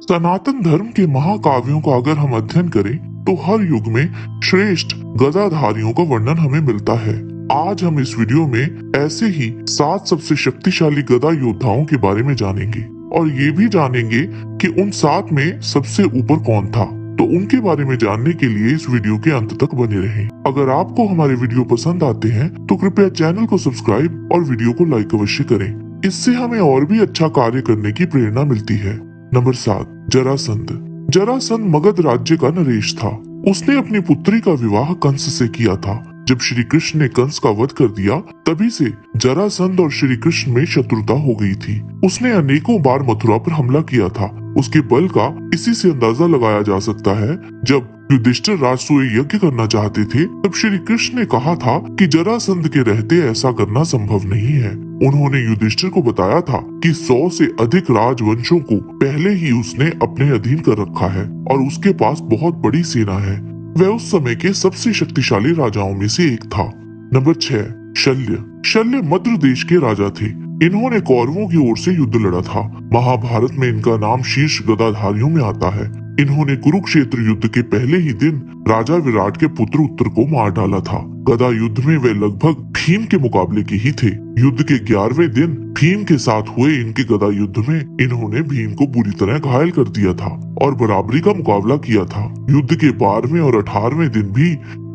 सनातन धर्म के महाकाव्यों का अगर हम अध्ययन करें तो हर युग में श्रेष्ठ गदाधारियों का वर्णन हमें मिलता है। आज हम इस वीडियो में ऐसे ही 7 सबसे शक्तिशाली गदा योद्धाओं के बारे में जानेंगे और ये भी जानेंगे कि उन 7 में सबसे ऊपर कौन था। तो उनके बारे में जानने के लिए इस वीडियो के अंत तक बने रहें। अगर आपको हमारे वीडियो पसंद आते हैं तो कृपया चैनल को सब्सक्राइब और वीडियो को लाइक अवश्य करें। इससे हमें और भी अच्छा कार्य करने की प्रेरणा मिलती है। नंबर 7, जरासंध। जरासंध मगध राज्य का नरेश था। उसने अपनी पुत्री का विवाह कंस से किया था। जब श्री कृष्ण ने कंस का वध कर दिया तभी से जरासंध और श्री कृष्ण में शत्रुता हो गई थी। उसने अनेकों बार मथुरा पर हमला किया था। उसके बल का इसी से अंदाजा लगाया जा सकता है। जब युधिष्ठिर राजसूय यज्ञ करना चाहते थे तब श्री कृष्ण ने कहा था कि जरासंध के रहते ऐसा करना संभव नहीं है। उन्होंने युधिष्ठिर को बताया था कि 100 से अधिक राजवंशों को पहले ही उसने अपने अधीन कर रखा है और उसके पास बहुत बड़ी सेना है। वह उस समय के सबसे शक्तिशाली राजाओं में से एक था। नंबर 6, शल्य। शल्य मद्र देश के राजा थे। इन्होंने कौरवों की ओर से युद्ध लड़ा था। महाभारत में इनका नाम शीर्ष गदाधारियों में आता है। इन्होंने कुरुक्षेत्र युद्ध के पहले ही दिन राजा विराट के पुत्र उत्तर को मार डाला था। गदा युद्ध में वे लगभग भीम के मुकाबले के ही थे। युद्ध के 11वें दिन भीम के साथ हुए इनके गदा युद्ध में इन्होंने भीम को बुरी तरह घायल कर दिया था और बराबरी का मुकाबला किया था। युद्ध के 12वें और 18वें दिन भी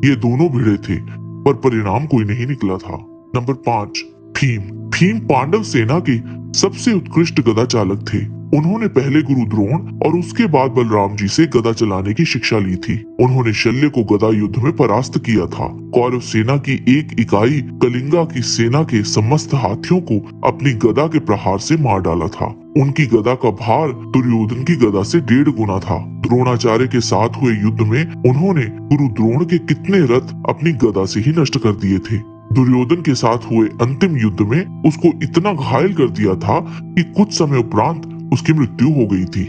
ये दोनों भिड़े थे पर परिणाम कोई नहीं निकला था। नंबर 5, भीम। भीम पांडव सेना के सबसे उत्कृष्ट गदा चालक थे। उन्होंने पहले गुरु द्रोण और उसके बाद बलराम जी से गदा चलाने की शिक्षा ली थी। उन्होंने शल्य को गदा युद्ध में परास्त किया था। कौरव सेना की एक इकाई कलिंगा की सेना के समस्त हाथियों को अपनी गदा के प्रहार से मार डाला था। उनकी गदा का भार दुर्योधन की गदा से 1.5 गुना था। द्रोणाचार्य के साथ हुए युद्ध में उन्होंने गुरु द्रोण के कितने रथ अपनी गदा से ही नष्ट कर दिए थे। दुर्योधन के साथ हुए अंतिम युद्ध में उसको इतना घायल कर दिया था कि कुछ समय उपरांत उसकी मृत्यु हो गई थी।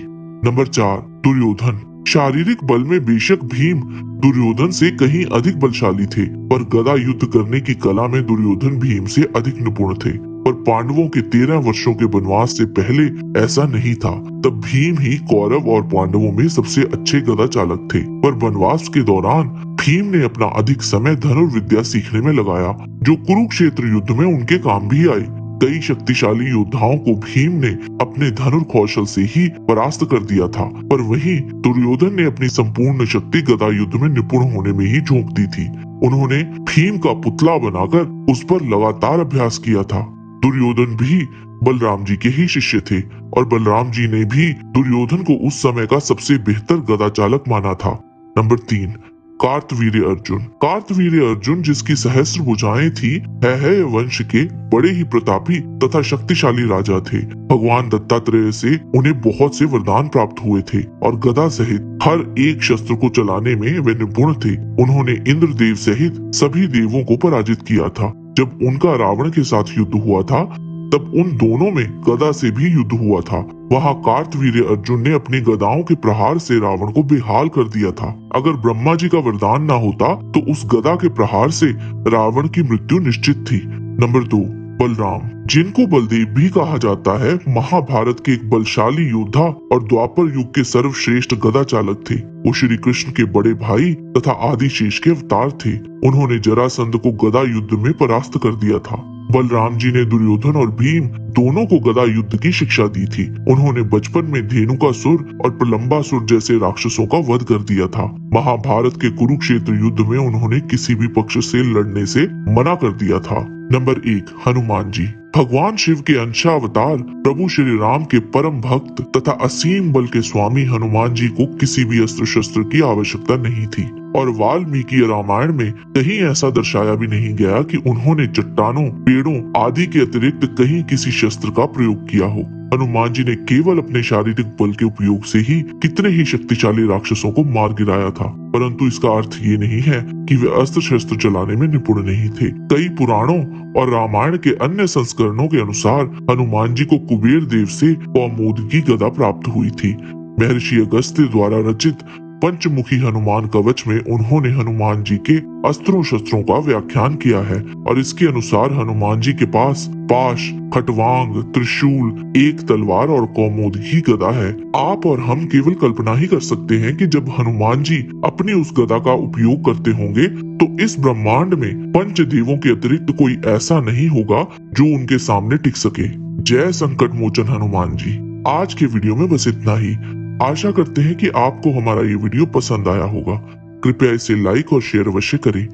नंबर 4, दुर्योधन। शारीरिक बल में बेशक भीम दुर्योधन से कहीं अधिक बलशाली थे पर गदा युद्ध करने की कला में दुर्योधन भीम से अधिक निपुण थे। पर पांडवों के 13 वर्षों के वनवास से पहले ऐसा नहीं था। तब भीम ही कौरव और पांडवों में सबसे अच्छे गदा चालक थे। पर वनवास के दौरान भीम ने अपना अधिक समय धनुर्विद्या सीखने में लगाया जो कुरुक्षेत्र युद्ध में उनके काम भी आई। कई शक्तिशाली योद्धाओं को भीम ने अपने धनुर कौशल से ही परास्त कर दिया था पर वहीं दुर्योधन ने अपनी संपूर्ण शक्ति गदा युद्ध में निपुण होने में ही झोंक दी थी। उन्होंने भीम का पुतला बनाकर उस पर लगातार अभ्यास किया था। दुर्योधन भी बलराम जी के ही शिष्य थे और बलराम जी ने भी दुर्योधन को उस समय का सबसे बेहतर गदा चालक माना था। नंबर 3, कार्तवीर्य अर्जुन। कार्तवीर्य अर्जुन जिसकी सहस्त्र भुजाएं थी है वंश के बड़े ही प्रतापी तथा शक्तिशाली राजा थे। भगवान दत्तात्रेय से उन्हें बहुत से वरदान प्राप्त हुए थे और गदा सहित हर एक शस्त्र को चलाने में वे निपुण थे। उन्होंने इंद्रदेव सहित सभी देवों को पराजित किया था। जब उनका रावण के साथ युद्ध हुआ था तब उन दोनों में गदा से भी युद्ध हुआ था। वहां कार्तवीर्य अर्जुन ने अपनी गदाओं के प्रहार से रावण को बेहाल कर दिया था। अगर ब्रह्मा जी का वरदान ना होता तो उस गदा के प्रहार से रावण की मृत्यु निश्चित थी। नंबर 2, बलराम। जिनको बलदेव भी कहा जाता है, महाभारत के एक बलशाली योद्धा और द्वापर युग के सर्वश्रेष्ठ गदा चालक थे। वो श्री कृष्ण के बड़े भाई तथा आदिशेष के अवतार थे। उन्होंने जरासंध को गदा युद्ध में परास्त कर दिया था। बलराम जी ने दुर्योधन और भीम दोनों को गदा युद्ध की शिक्षा दी थी। उन्होंने बचपन में धेनुकासुर और प्रलंबासुर जैसे राक्षसों का वध कर दिया था। महाभारत के कुरुक्षेत्र युद्ध में उन्होंने किसी भी पक्ष से लड़ने से मना कर दिया था। नंबर 1, हनुमान जी। भगवान शिव के अंशावतार प्रभु श्री राम के परम भक्त तथा असीम बल के स्वामी हनुमान जी को किसी भी अस्त्र शस्त्र की आवश्यकता नहीं थी और वाल्मीकि रामायण में कहीं ऐसा दर्शाया भी नहीं गया कि उन्होंने चट्टानों, पेड़ों आदि के अतिरिक्त कहीं किसी शस्त्र का प्रयोग किया हो। हनुमान जी ने केवल अपने शारीरिक बल के उपयोग से ही कितने ही शक्तिशाली राक्षसों को मार गिराया था। परंतु इसका अर्थ ये नहीं है कि वे अस्त्र शस्त्र चलाने में निपुण नहीं थे। कई पुराणों और रामायण के अन्य संस्करणों के अनुसार हनुमान जी को कुबेर देव से कौमुदगी गदा प्राप्त हुई थी। महर्षि अगस्त्य द्वारा रचित पंचमुखी हनुमान कवच में उन्होंने हनुमान जी के अस्त्रों शस्त्रों का व्याख्यान किया है और इसके अनुसार हनुमान जी के पास पाश, खटवांग, त्रिशूल, एक तलवार और कौमुद ही गदा है। आप और हम केवल कल्पना ही कर सकते हैं कि जब हनुमान जी अपनी उस गदा का उपयोग करते होंगे तो इस ब्रह्मांड में पंचदेवों के अतिरिक्त कोई ऐसा नहीं होगा जो उनके सामने टिक सके। जय संकट मोचन हनुमान जी। आज के वीडियो में बस इतना ही। आशा करते हैं कि आपको हमारा ये वीडियो पसंद आया होगा। कृपया इसे लाइक और शेयर अवश्य करें।